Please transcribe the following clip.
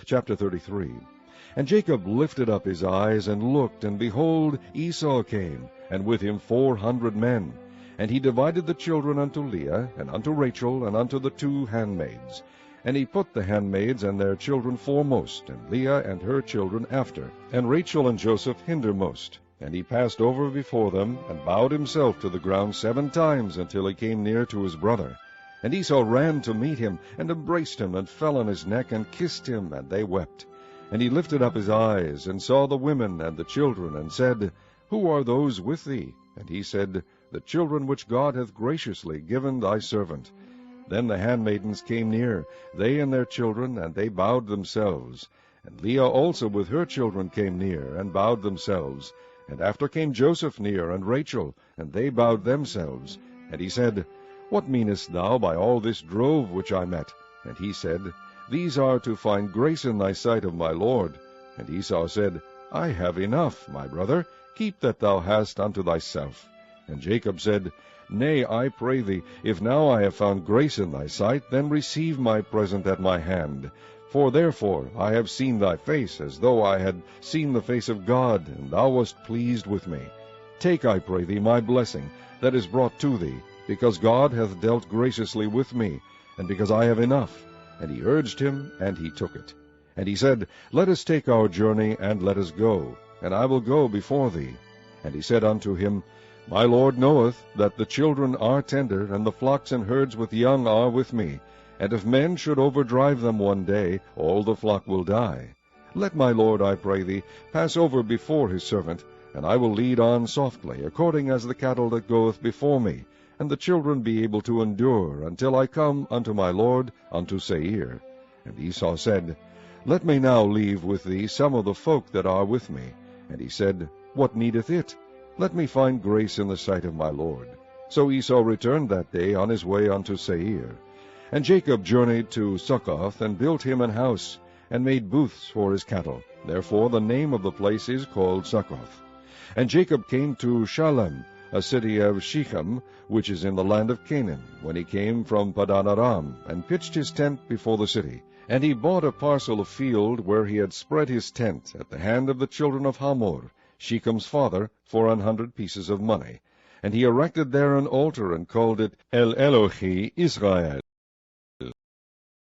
Chapter 33. And Jacob lifted up his eyes and looked, and behold, Esau came, and with him 400 men. And he divided the children unto Leah, and unto Rachel, and unto the 2 handmaids. And he put the handmaids and their children foremost, and Leah and her children after, and Rachel and Joseph hindermost. And he passed over before them, and bowed himself to the ground 7 times, until he came near to his brother. And Esau ran to meet him, and embraced him, and fell on his neck, and kissed him, and they wept. And he lifted up his eyes, and saw the women and the children, and said, Who are those with thee? And he said, The children which God hath graciously given thy servant. Then the handmaidens came near, they and their children, and they bowed themselves. And Leah also with her children came near, and bowed themselves. And after came Joseph near, and Rachel, and they bowed themselves. And he said, What meanest thou by all this drove which I met? And he said, These are to find grace in thy sight of my lord. And Esau said, I have enough, my brother, keep that thou hast unto thyself. And Jacob said, Nay, I pray thee, if now I have found grace in thy sight, then receive my present at my hand. For therefore I have seen thy face, as though I had seen the face of God, and thou wast pleased with me. Take, I pray thee, my blessing that is brought to thee, because God hath dealt graciously with me, and because I have enough. And he urged him, and he took it. And he said, Let us take our journey, and let us go, and I will go before thee. And he said unto him, My Lord knoweth that the children are tender, and the flocks and herds with young are with me. And if men should overdrive them one day, all the flock will die. Let my Lord, I pray thee, pass over before his servant, and I will lead on softly, according as the cattle that goeth before me, and the children be able to endure, until I come unto my Lord, unto Seir. And Esau said, Let me now leave with thee some of the folk that are with me. And he said, What needeth it? Let me find grace in the sight of my Lord. So Esau returned that day on his way unto Seir. And Jacob journeyed to Succoth, and built him an house, and made booths for his cattle. Therefore the name of the place is called Succoth. And Jacob came to Shalem, a city of Shechem, which is in the land of Canaan, when he came from Padan Aram, and pitched his tent before the city. And he bought a parcel of field where he had spread his tent at the hand of the children of Hamor, Shechem's father, for 100 pieces of money. And he erected there an altar, and called it El Elohi Israel.